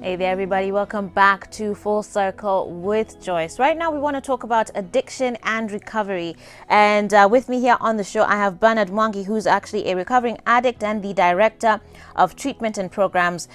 Hey there, everybody. Welcome back to Full Circle with Joyce. Right now, we want to talk about addiction and recovery. And with me here on the show, I have Bernard Mwangi, who's actually a recovering addict and the director of treatment and programs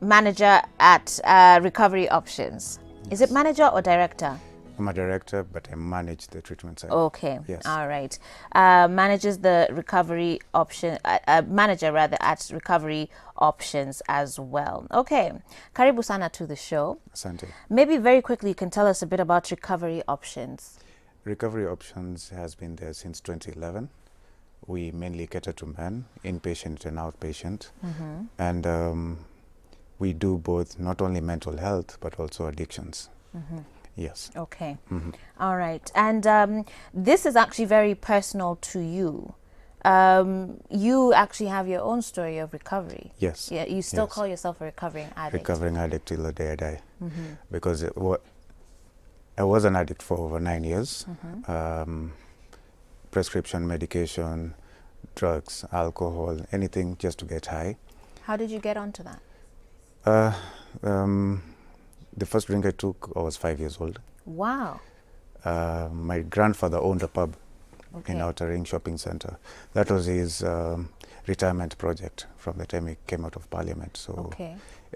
manager at Recovery Options. Yes. Is it manager or director? I'm a director, but I manage the treatment side. Okay. Yes. All right. Manages the recovery option, manager rather at Recovery Options as well. Okay. Karibu sana to the show. Asante. Maybe very quickly you can tell us a bit about Recovery Options. Recovery Options has been there since 2011. We mainly cater to men, inpatient and outpatient. Mm-hmm. And we do both, not only mental health, but also addictions. Mm-hmm. Yes. Okay. Mm-hmm. All right. And this is actually very personal to you. You actually have your own story of recovery. Yes. Yeah. You still call yourself a recovering addict. Recovering addict till the day I die. Mm-hmm. Because I was an addict for over 9 years. Mm-hmm. Prescription medication, drugs, alcohol, anything just to get high. How did you get onto that? The first drink I took, I was 5 years old. Wow. My grandfather owned a pub in Outer Ring Shopping Centre. That was his retirement project from the time he came out of Parliament. So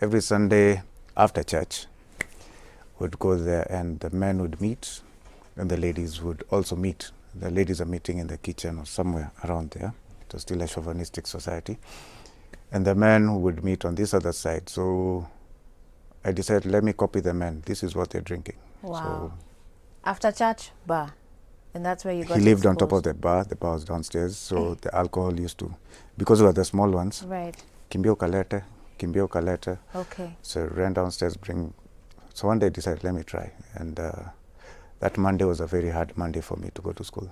every Sunday after church, we'd go there and the men would meet and the ladies would also meet. The ladies are meeting in the kitchen or somewhere around there. It was still a chauvinistic society. And the men would meet on this other side. So I decided, let me copy the men. This is what they're drinking. Wow. So after church, bar. And that's where you got He lived on top of the bar. The bar was downstairs. So the alcohol used to, because we were the small ones. Right. Kimbio kalete. Okay. So I ran downstairs, So one day I decided, let me try. And that Monday was a very hard Monday for me to go to school.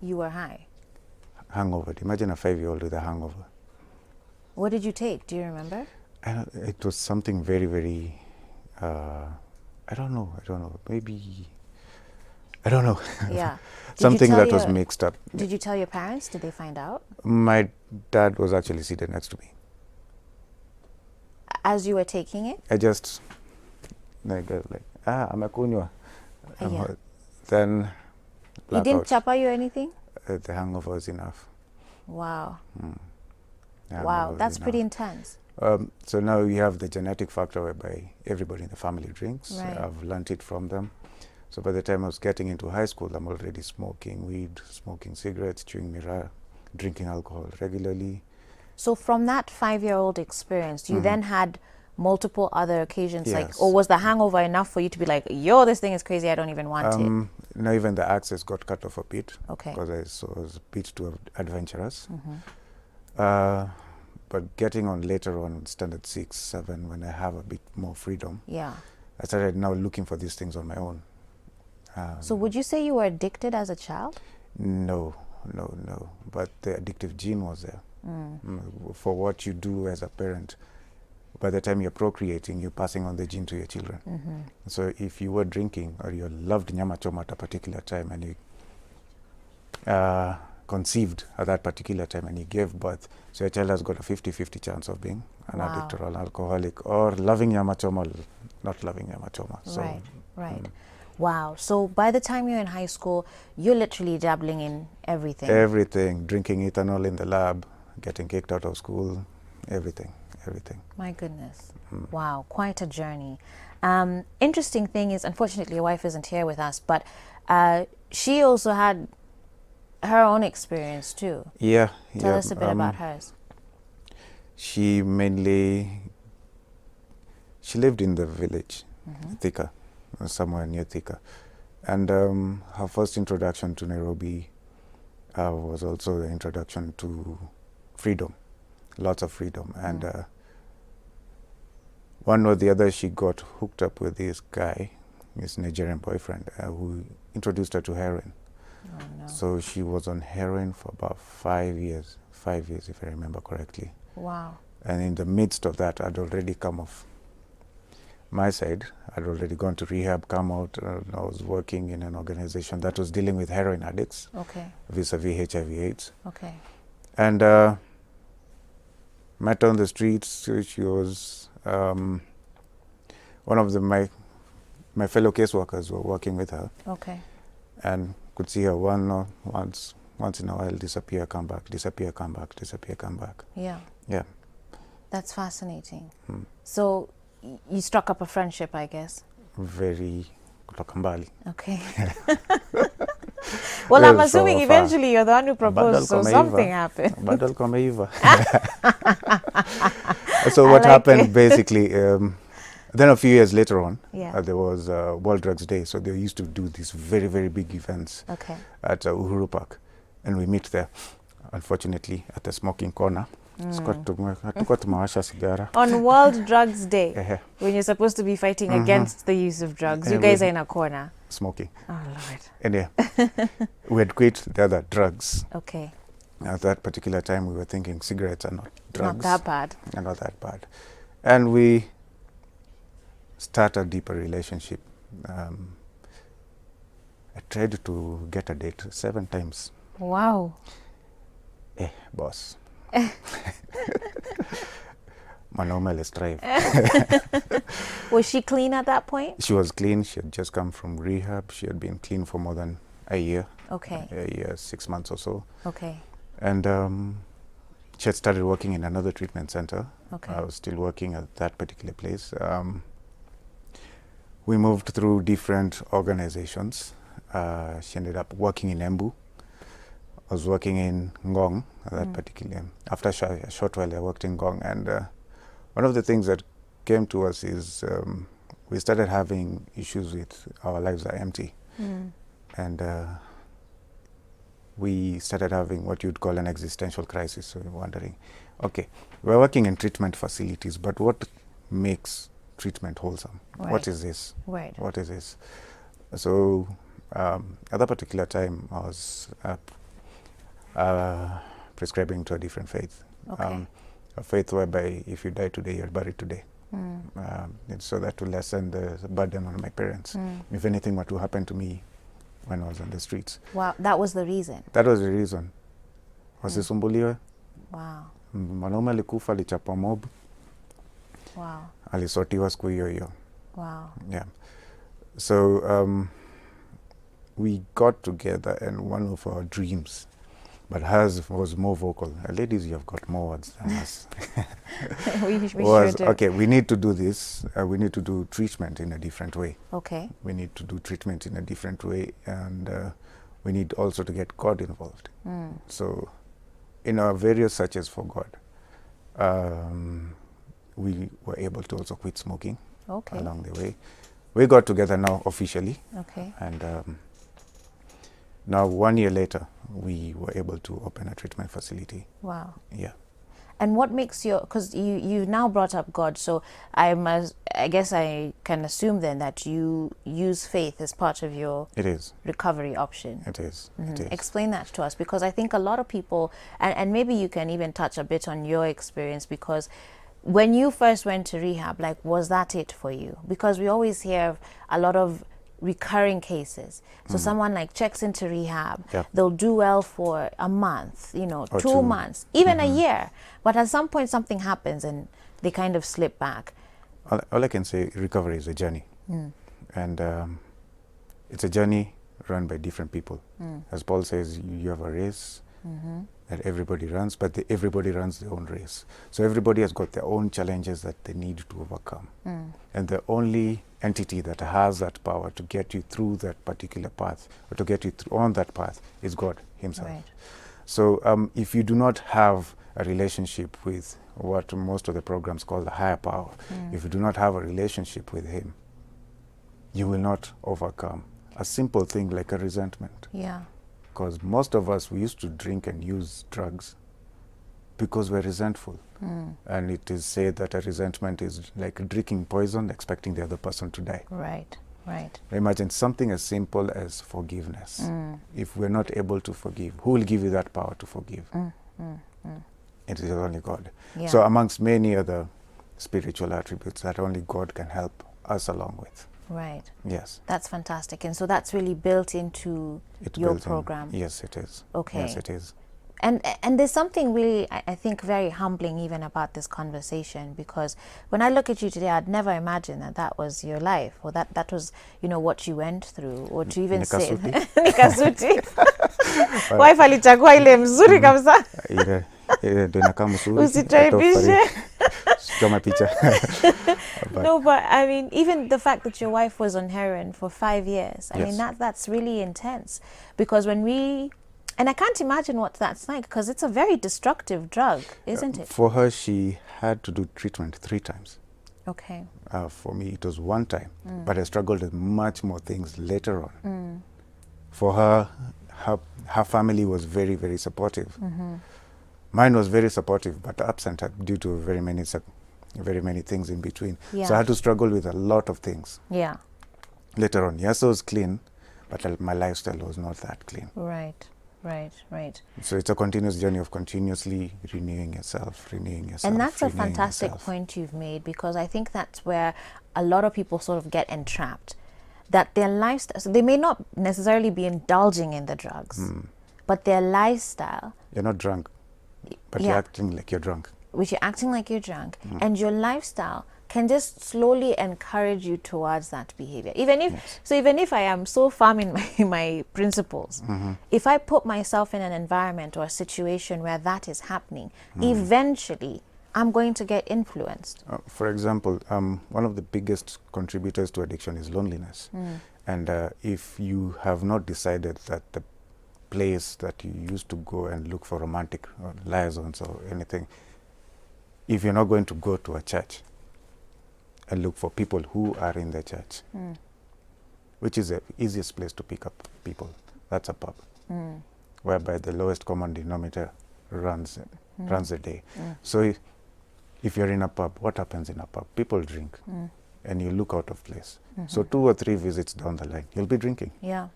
You were high? Hangover. Imagine a 5-year-old with a hangover. What did you take? Do you remember? It was something very, very, I don't know. Maybe, I don't know. Yeah. Something that was mixed up. Did you tell your parents? Did they find out? My dad was actually seated next to me. As you were taking it? I just, amakunywa. Yeah. Then He didn't chapa you or anything? The hangover was enough. Wow. Wow, that's pretty intense. So now you have the genetic factor whereby everybody in the family drinks. Right. I've learnt it from them. So by the time I was getting into high school, I'm already smoking weed, smoking cigarettes, chewing mirror, drinking alcohol regularly. So from that 5-year-old experience, you then had multiple other occasions, Yes. or was the hangover enough for you to be like, yo, this thing is crazy, I don't even want it? Now even the access got cut off a bit. Okay. Because I was a bit too adventurous. But getting on later on, standard 6, 7, when I have a bit more freedom, Yeah. I started now looking for these things on my own. So would you say you were addicted as a child? No. But the addictive gene was there. For what you do as a parent, by the time you're procreating, you're passing on the gene to your children. So if you were drinking or you loved nyama choma at a particular time and you conceived at that particular time and you gave birth, so your child has got a 50-50 chance of being an addict or an alcoholic or loving nyama choma, not loving nyama choma. So, Right. Wow. So by the time you're in high school, you're literally dabbling in everything. Everything. Drinking ethanol in the lab, getting kicked out of school, everything. My goodness. Wow. Quite a journey. Interesting thing is, unfortunately, your wife isn't here with us, but she also had her own experience too. Yeah. Tell us a bit about hers. She lived in the village, Thika, somewhere near Thika. And her first introduction to Nairobi was also the introduction to freedom, lots of freedom. And one or the other, she got hooked up with this guy, his Nigerian boyfriend, who introduced her to heroin. Oh, no. So she was on heroin for about 5 years, if I remember correctly. Wow. And in the midst of that, I'd already come off my side. I'd already gone to rehab, come out. I was working in an organization that was dealing with heroin addicts, vis-a-vis HIV/AIDS. Okay. And met her on the streets. She was one of my fellow caseworkers were working with her. Okay. And could see her once in a while disappear, come back, disappear, come back, disappear, come back. Yeah. Yeah. That's fascinating. So you struck up a friendship, I guess. Very kutoka mbali. Okay. Well, I'm assuming eventually you're the one who proposed, so something happened. Badal kameiva. So what happened basically, then a few years later on, there was World Drugs Day. So they used to do these very, very big events at Uhuru Park. And we meet there, unfortunately, at the smoking corner. On World Drugs Day, when you're supposed to be fighting against the use of drugs, you guys are in a corner. Smoking. Oh, Lord. And yeah, we had quit the other drugs. Okay. At that particular time, we were thinking cigarettes are not drugs. Not that bad. Not that bad. And we start a deeper relationship. I tried to get a date 7 times. Wow. Boss. Manome, let's strive. Was she clean at that point? She was clean. She had just come from rehab. She had been clean for more than a year. Okay. A year, 6 months or so. Okay. And she had started working in another treatment center. Okay. I was still working at that particular place. We moved through different organizations. She ended up working in Embu. I was working in Ngong at that particular. After a short while, I worked in Ngong, and one of the things that came to us is we started having issues with our lives are empty, and we started having what you'd call an existential crisis. So we're wondering, okay, we're working in treatment facilities, but what makes treatment wholesome? Right. What is this? Right. What is this? So at that particular time, I was prescribing to a different faith. Okay. A faith whereby if you die today, you're buried today. And so that to lessen the burden on my parents. If anything were to happen to me when I was on the streets. Wow, that was the reason. That was the reason. Wasisumbuliwe. Wow. Mwanaume alikufa, alichapwa mob. Wow. Alisotiwa siku hiyo hiyo. Wow. Yeah. So we got together, and one of our dreams, but hers was more vocal. Ladies, you have got more words than us. we was, sure do. okay, we need to do this. We need to do treatment in a different way. Okay. We need to do treatment in a different way, and we need also to get God involved. So in our various searches for God, we were able to also quit smoking along the way. We got together now officially. Okay. And now 1 year later, we were able to open a treatment facility. Wow. Yeah. And what makes your, because you now brought up God, so I guess I can assume then that you use faith as part of your recovery option. It is. It is. Explain that to us, because I think a lot of people, and maybe you can even touch a bit on your experience, because when you first went to rehab, like, was that it for you? Because we always hear a lot of recurring cases. So someone like checks into rehab, they'll do well for a month, you know, 2 months, even a year. But at some point something happens and they kind of slip back. All I can say, recovery is a journey. And it's a journey run by different people. As Paul says, you have a race that everybody runs, but everybody runs their own race. So everybody has got their own challenges that they need to overcome. And the only entity that has that power to get you through that particular path, or to get you on that path, is God himself. Right. So if you do not have a relationship with what most of the programs call the higher power, if you do not have a relationship with him, you will not overcome a simple thing like a resentment. Yeah. Because most of us, we used to drink and use drugs because we're resentful. And it is said that a resentment is like drinking poison, expecting the other person to die. Right, right. Imagine something as simple as forgiveness. If we're not able to forgive, who will give you that power to forgive? It is only God. Yeah. So amongst many other spiritual attributes that only God can help us along with. Right. Yes. That's fantastic. And so that's really built into your program. Yes, it is. Okay. Yes, it is. And there's something really, I think, very humbling even about this conversation, because when I look at you today, I'd never imagined that that was your life, or that was, you know, what you went through, or to even say nikasuti wife alichagua ile mzuri kabisa ile ndio inakaa mzuri usitaibishe choma picha. No, but I mean, even the fact that your wife was on heroin for 5 years, I Yes. mean, that's really intense, because when we, and I can't imagine what that's like, because it's a very destructive drug, isn't it? For her, she had to do treatment 3 times. Okay. For me, it was 1 time, but I struggled with much more things later on. For her, her family was very, very supportive. Mine was very supportive, but absent due to very many things in between. Yeah. So I had to struggle with a lot of things. Yeah. Later on, yes, I was clean, but my lifestyle was not that clean. Right. Right. So it's a continuous journey of continuously renewing yourself. And that's a fantastic point you've made, because I think that's where a lot of people sort of get entrapped, that their lifestyle, so they may not necessarily be indulging in the drugs, but their lifestyle, you're not drunk, but you're acting like you're drunk. Which you're acting like you're drunk, and your lifestyle can just slowly encourage you towards that behavior. Even if I am so firm in my principles, if I put myself in an environment or a situation where that is happening, eventually I'm going to get influenced. For example, one of the biggest contributors to addiction is loneliness. And if you have not decided that the place that you used to go and look for romantic liaisons or anything, if you're not going to go to a church and look for people who are in the church, which is the easiest place to pick up people, that's a pub, whereby the lowest common denominator runs the day. So if you're in a pub, what happens in a pub? People drink, and you look out of place. So 2 or 3 visits down the line, you'll be drinking. Yeah.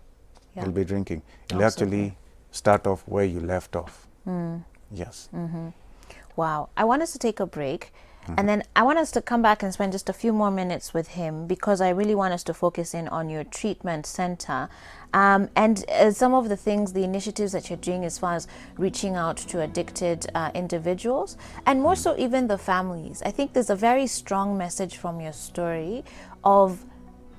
You'll be drinking. You'll actually start off where you left off. Yes. Wow. I want us to take a break, and then I want us to come back and spend just a few more minutes with him, because I really want us to focus in on your treatment center, and some of the things, the initiatives that you're doing as far as reaching out to addicted individuals, and more so even the families. I think there's a very strong message from your story of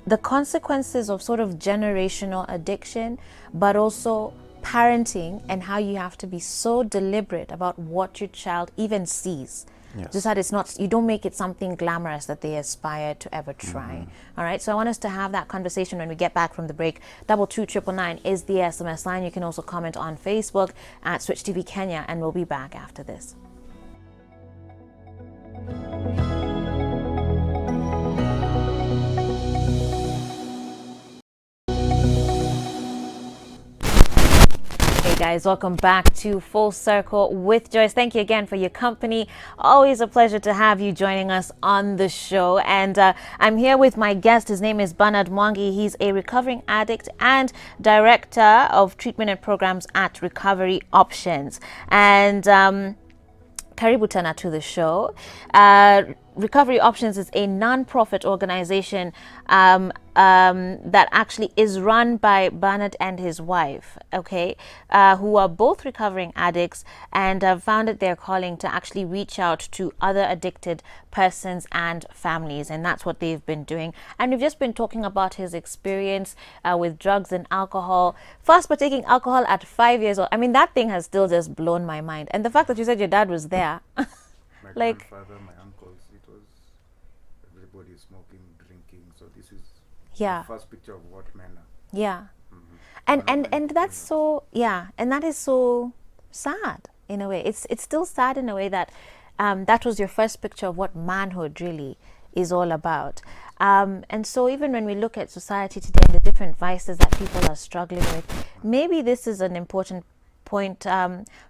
the consequences of sort of generational addiction, but also parenting, and how you have to be so deliberate about what your child even sees. Yes. Just that it's not, you don't make it something glamorous that they aspire to ever try. All right, so I want us to have that conversation when we get back from the break. 22999 is the SMS line. You can also comment on Facebook at Switch TV Kenya, and we'll be back after this. Guys, welcome back to Full Circle with Joyce. Thank you again for your company. Always a pleasure to have you joining us on the show. And I'm here with my guest. His name is Bernard Mwangi. He's a recovering addict and director of treatment and programs at Recovery Options. And karibu tena to the show. Recovery Options is a non-profit organization that actually is run by Bernard and his wife, okay, who are both recovering addicts, and have founded their calling to actually reach out to other addicted persons and families, and that's what they've been doing. And we've just been talking about his experience with drugs and alcohol. First, partaking alcohol at 5 years old. I mean, that thing has still just blown my mind. And the fact that you said your dad was there. My like, grandfather, my uncles, it was everybody smoking, drinking. So this is yeah, the first picture of what men are. yeah. And that's so, yeah, and that is so sad in a way. It's still sad in a way that that was your first picture of what manhood really is all about. And so even when we look at society today and the different vices that people are struggling with, maybe this is an important point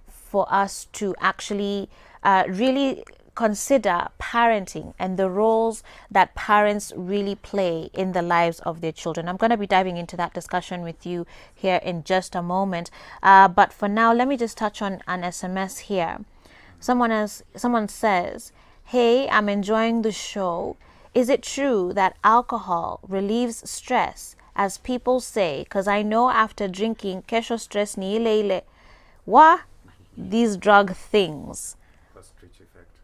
for us to actually really consider parenting and the roles that parents really play in the lives of their children. I'm going to be diving into that discussion with you here in just a moment. But for now, let me just touch on an SMS here. Someone says, "Hey, I'm enjoying the show. Is it true that alcohol relieves stress, as people say? Because I know after drinking, kesho stress ni ile ile." Wa? these drug things. Ostrich effect,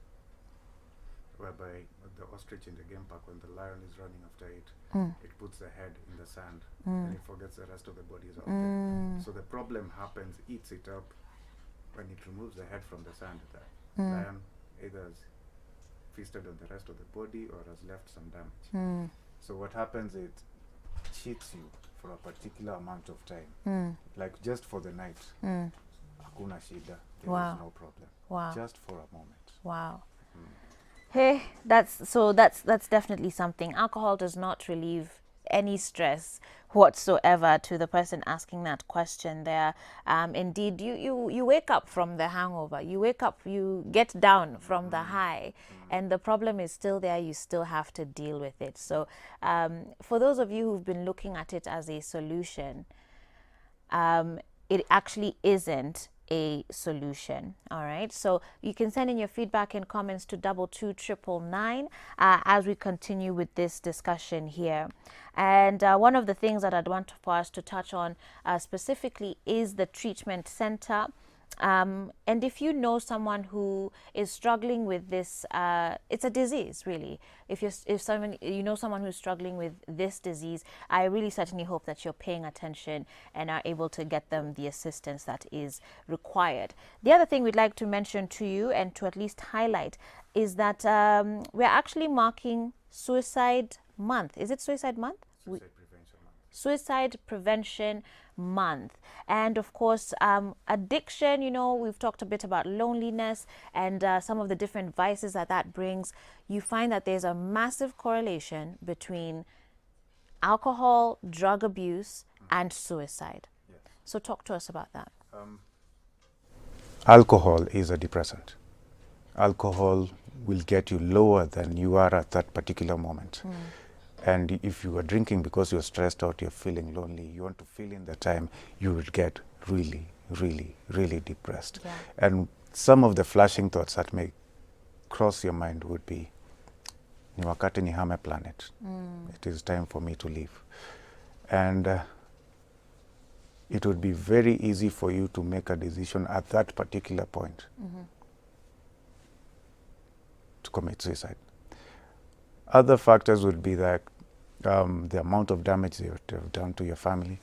whereby the ostrich in the game park, when the lion is running after it, it puts the head in the sand and it forgets the rest of the body is out there. So the problem happens, eats it up. When it removes the head from the sand, the lion either has feasted on the rest of the body or has left some damage. So what happens, it cheats you for a particular amount of time, like just for the night. Hakuna shida, there is no problem. Just for a moment. Hey, that's definitely something. Alcohol does not relieve any stress whatsoever to the person asking that question there. Indeed, you wake up from the hangover, you wake up, you get down from the high, and the problem is still there. You still have to deal with it. So for those of you who've been looking at it as a solution, it actually isn't a solution. All right, so you can send in your feedback and comments to 22999 as we continue with this discussion here. And one of the things that I'd want for us to touch on specifically is the treatment center. And if you know someone who is struggling with this, it's a disease, really. If someone, you know someone who's struggling with this disease, I really certainly hope that you're paying attention and are able to get them the assistance that is required. The other thing we'd like to mention to you and to at least highlight is that we're actually marking Suicide Month. Is it Suicide Month? Suicide Prevention Month. And of course, addiction, you know, we've talked a bit about loneliness and some of the different vices that brings. You find that there's a massive correlation between alcohol, drug abuse, and suicide. Yes. So talk to us about that. Alcohol is a depressant. Alcohol will get you lower than you are at that particular moment. And if you are drinking because you're stressed out, you're feeling lonely, you want to fill in the time, you would get really, really, really depressed. Yeah. And some of the flashing thoughts that may cross your mind would be, ni wakati nihame planet. It is time for me to leave. And it would be very easy for you to make a decision at that particular point to commit suicide. Other factors would be that the amount of damage you have done to your family.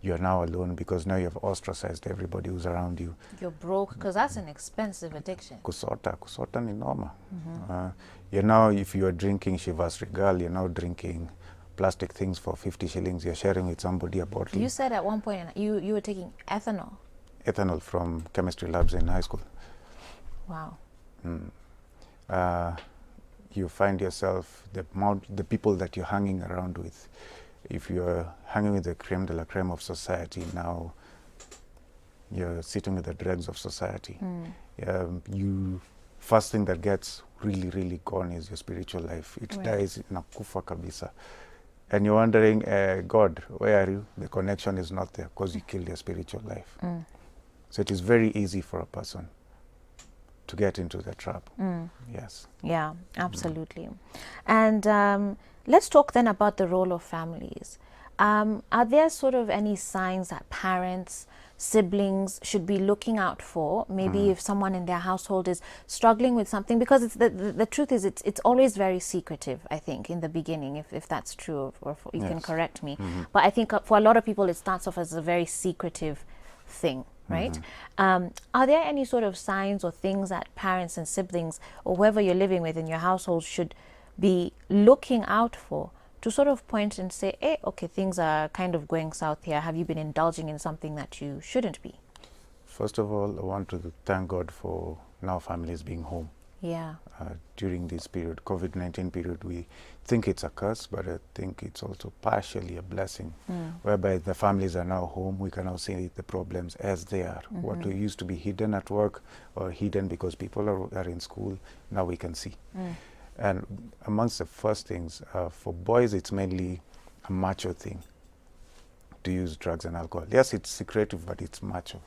You are now alone because now you have ostracized everybody who's around you. You're broke, because that's an expensive addiction. Kusota ni noma. You're now, if you are drinking Chivas Regal, you're now drinking plastic things for 50 shillings. You're sharing with somebody a bottle. You said at one point you were taking ethanol. Ethanol from chemistry labs in high school. Wow. You find yourself, the people that you're hanging around with, if you're hanging with the creme de la creme of society, now you're sitting with the dregs of society. First thing that gets really, really gone is your spiritual life. It dies nakufa kabisa. And you're wondering, God, where are you? The connection is not there because you killed your spiritual life. So it is very easy for a person to get into the trap. Yes. Yeah, absolutely. And let's talk then about the role of families. Are there sort of any signs that parents, siblings should be looking out for? Maybe if someone in their household is struggling with something, because it's the truth is it's always very secretive, I think, in the beginning, if that's true, or you can correct me. But I think for a lot of people it starts off as a very secretive thing. Right? Are there any sort of signs or things that parents and siblings or whoever you're living with in your household should be looking out for to sort of point and say, hey, okay, things are kind of going south here. Have you been indulging in something that you shouldn't be? First of all, I want to thank God for now families being home. Yeah. During this period, COVID-19 period, we think it's a curse, but I think it's also partially a blessing, whereby the families are now home. We can now see the problems as they are. What used to be hidden at work or hidden because people are in school, now we can see. And amongst the first things, for boys, it's mainly a macho thing to use drugs and alcohol. Yes, it's secretive, but it's macho.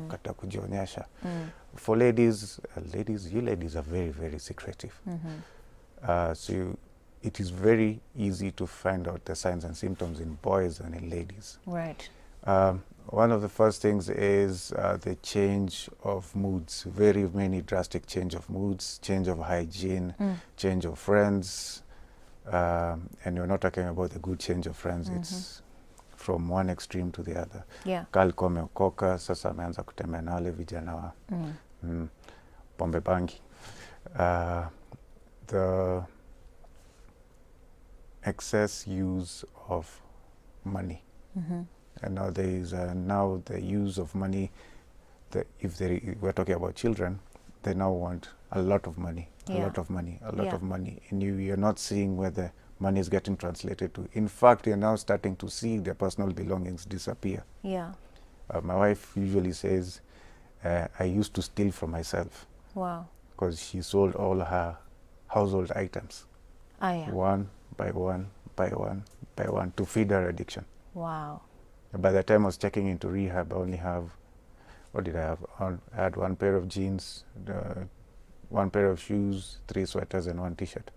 Kata kujionyesha. For ladies, you ladies are very, very secretive. So it is very easy to find out the signs and symptoms in boys and in ladies. Right. One of the first things is the change of moods, very many drastic change of moods, change of hygiene, change of friends. And you're not talking about the good change of friends, it's from one extreme to the other. Yeah. Kalikuwa ameokoka, sasa ameanza kutembea na wale vijana wa pombe bangi. The excess use of money. And now there is now the use of money. If we're talking about children, they now want a lot of money, a lot of money, a lot of money. And you're not seeing where the money is getting translated to. In fact, you're now starting to see their personal belongings disappear. Yeah. My wife usually says, I used to steal from myself. Wow. Because she sold all her household items. Ah, yeah. One by one, by one, by one, to feed her addiction. Wow. By the time I was checking into rehab, I only have, what did I have? I had one pair of jeans, one pair of shoes, 3 sweaters, and 1 t-shirt.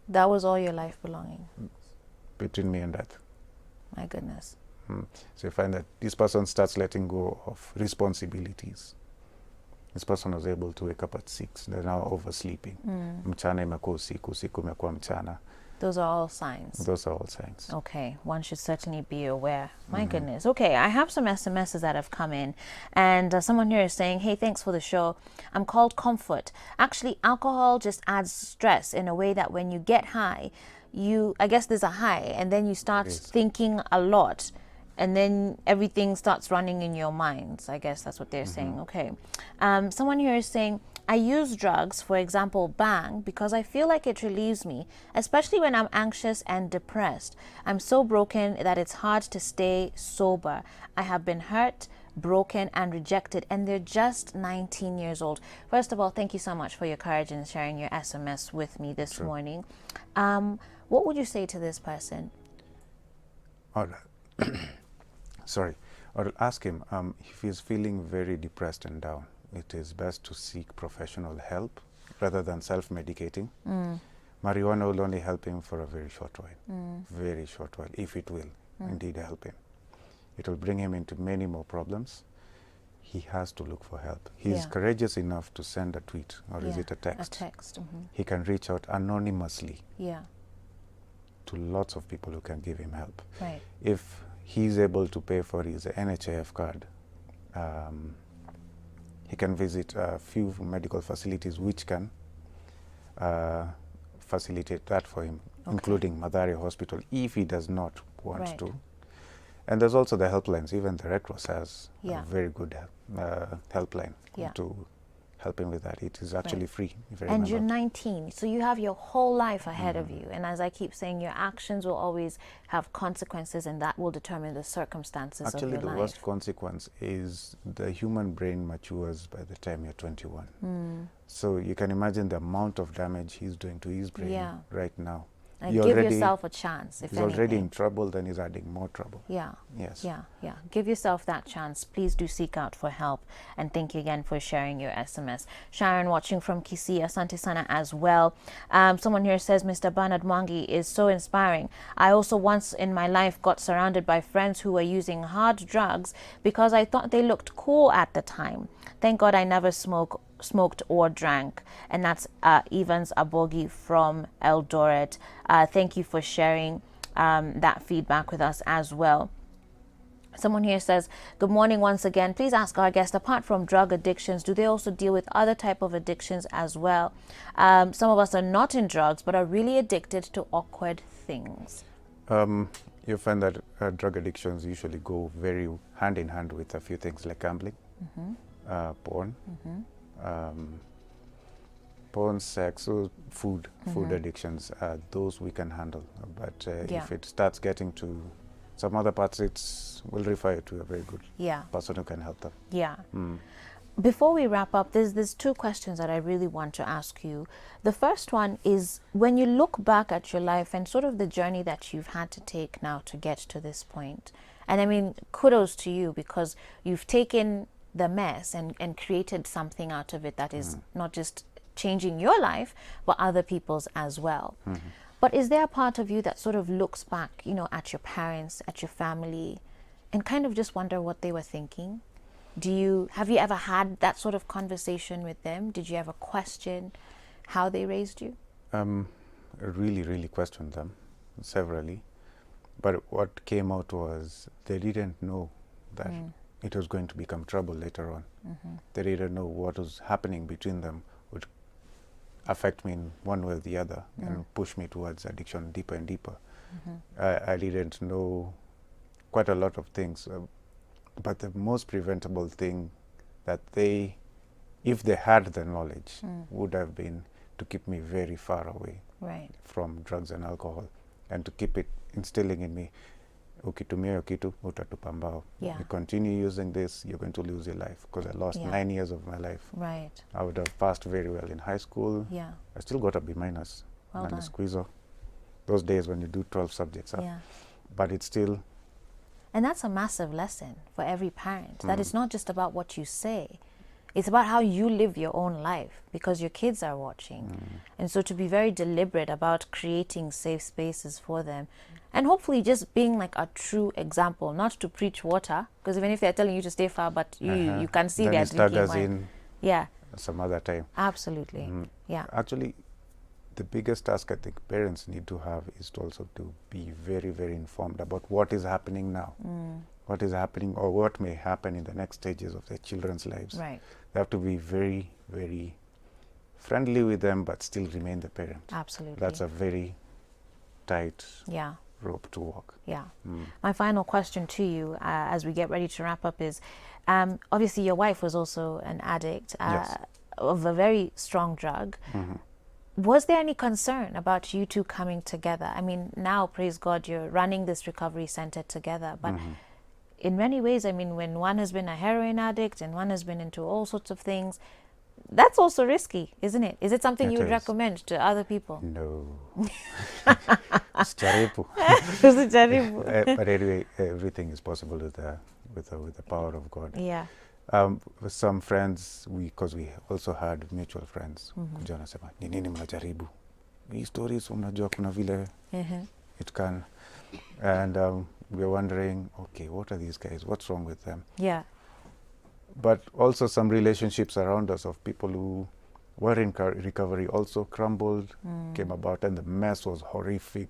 That was all your life belonging? Between me and that. My goodness. So you find that this person starts letting go of responsibilities. This person was able to wake up at 6. They're now oversleeping. Mchana imekuwa usiku, usiku imekuwa mchana. Those are all signs. Those are all signs. Okay, one should certainly be aware. My goodness. Okay, I have some SMSs that have come in, and someone here is saying, hey, thanks for the show. I'm called Comfort. Actually, alcohol just adds stress in a way that when you get high, I guess there's a high, and then you start thinking a lot, and then everything starts running in your minds. I guess that's what they're saying. Okay. Someone here is saying, I use drugs, for example, bang, because I feel like it relieves me, especially when I'm anxious and depressed. I'm so broken that it's hard to stay sober. I have been hurt, broken, and rejected, and they're just 19 years old. First of all, thank you so much for your courage and sharing your SMS with me this morning. What would you say to this person? Sorry. I'll ask him if he's feeling very depressed and down. It is best to seek professional help rather than self-medicating. Marijuana will only help him for a very short while, very short while, if it will indeed help him. It will bring him into many more problems. He has to look for help. He is courageous enough to send a tweet, or is it a text? A text. He can reach out anonymously to lots of people who can give him help. Right. If he's able to pay for his NHIF card, he can visit a few medical facilities which can facilitate that for him, including Mathare Hospital, if he does not want to. And there's also the helplines. Even the Red Cross has a very good helpline to help him with that. It is actually free. And you're 19, so you have your whole life ahead of you. And as I keep saying, your actions will always have consequences, and that will determine the circumstances of your life. Actually, the worst consequence is the human brain matures by the time you're 21. So you can imagine the amount of damage he's doing to his brain right now. And give yourself a chance. If he's already in trouble, then he's adding more trouble. Yes. Give yourself that chance. Please do seek out for help. And thank you again for sharing your SMS. Sharon watching from Kisii, asante sana as well. Someone here says, Mr. Bernard Mwangi is so inspiring. I also once in my life got surrounded by friends who were using hard drugs because I thought they looked cool at the time. Thank God I never smoked or drank. And that's Evans Abogi from Eldoret. Thank you for sharing that feedback with us as well. Someone here says, good morning once again. Please ask our guest, apart from drug addictions, do they also deal with other type of addictions as well? Some of us are not in drugs, but are really addicted to awkward things. You find that drug addictions usually go very hand in hand with a few things like gambling, porn, porn, sex, so food addictions, those we can handle. But if it starts getting to some other parts, we'll refer you to a very good person who can help them. Before we wrap up, there's 2 questions that I really want to ask you. The first one is, when you look back at your life and sort of the journey that you've had to take now to get to this point, and I mean, kudos to you, because you've taken the mess and created something out of it that is not just changing your life, but other people's as well. But is there a part of you that sort of looks back, at your parents, at your family, and kind of just wonder what they were thinking? Have you ever had that sort of conversation with them? Did you ever question how they raised you? I really questioned them severally. But what came out was they didn't know that it was going to become trouble later on. They didn't know what was happening between them would affect me in one way or the other and push me towards addiction deeper and deeper. I didn't know quite a lot of things. But the most preventable thing that if they had the knowledge, would have been to keep me very far away from drugs and alcohol, and to keep it instilling in me, ukitumia hiyo kitu utatupa mbao. You continue using this, you're going to lose your life. Because I lost 9 years of my life. I would have passed very well in high school. I still got a B-. Well done. Squeezer. Those days when you do 12 subjects. But it's still... And that's a massive lesson for every parent, that it's not just about what you say. It's about how you live your own life, because your kids are watching. And so to be very deliberate about creating safe spaces for them, and hopefully just being like a true example, not to preach water, because even if they're telling you to stay far, but you can see they're drinking wine. Some other time. Absolutely. Actually, the biggest task I think parents need to have is to also to be very informed about what is happening now. What is happening, or what may happen in the next stages of their children's lives. They have to be very friendly with them, but still remain the parent. Absolutely. That's a very tight rope to walk. My final question to you, as we get ready to wrap up, is obviously your wife was also an addict of a very strong drug. Was there any concern about you two coming together? I mean, now, praise God, you're running this recovery center together, but in many ways, I mean, when one has been a heroin addict and one has been into all sorts of things, that's also risky, isn't it? Is it something you would recommend to other people? No. It's jaribu. But anyway, everything is possible with the power of God. With some friends, because we also had mutual friends, kuja wanasema, ni nini mnajaribu? Hii stories unajua kuna vile it can. And we're wondering, okay, what are these guys? What's wrong with them? But also some relationships around us of people who were in recovery also crumbled, came about, and the mess was horrific.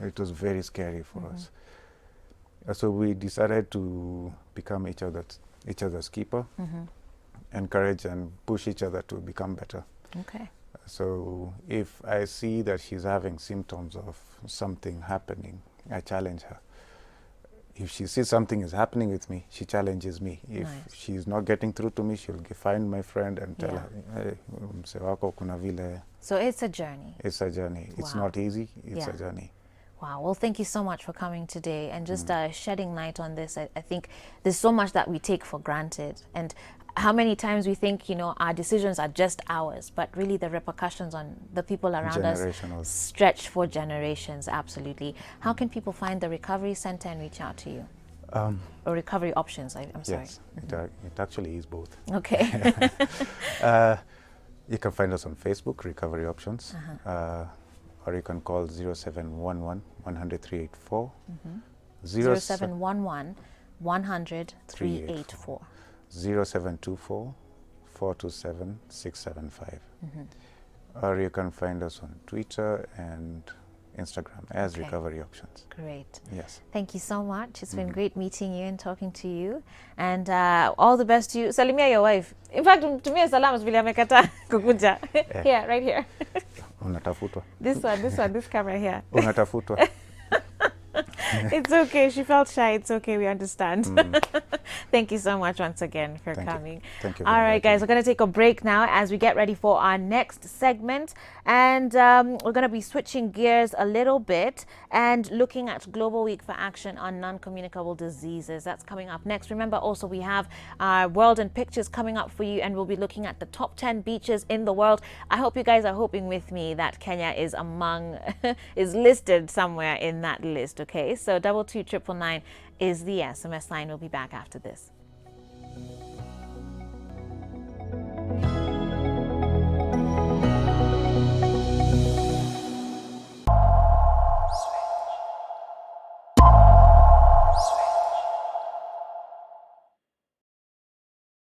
It was very scary for us. So we decided to become each other's keeper, encourage and push each other to become better. So if I see that she's having symptoms of something happening, I challenge her. If she sees something is happening with me, she challenges me. If she's not getting through to me, she'll find my friend and tell her, hey, mse wako kuna vile. So it's a journey. It's a journey. It's not easy. It's a journey. Wow. Well, thank you so much for coming today and just shedding light on this. I think there's so much that we take for granted, and how many times we think, you know, our decisions are just ours, but really the repercussions on the people around us stretch for generations. Absolutely. How can people find the Recovery Center and reach out to you? Or Recovery Options, I'm sorry. Yes, it actually is both. Okay. You can find us on Facebook, Recovery Options, or you can call 0711 100 384. 0711 100 384. 0724 427 675. Or you can find us on Twitter and Instagram as Recovery Options. Great. Yes. Thank you so much. It's been great meeting you and talking to you. And all the best to you. Salimia your wife. In fact, tumia salamu vile amekata kukuja. Here, right here. Unatafutwa. This camera here. Unatafutwa. It's okay. She felt shy. It's okay. We understand. Thank you so much once again for coming. Thank you. All right, guys, we're going to take a break now as we get ready for our next segment. And we're going to be switching gears a little bit and looking at Global Week for Action on Non-Communicable Diseases. That's coming up next. Remember, also, we have our World in Pictures coming up for you, and we'll be looking at the top 10 beaches in the world. I hope you guys are hoping with me that Kenya is is listed somewhere in that list. Okay, so 22999 is the SMS line. We'll be back after this.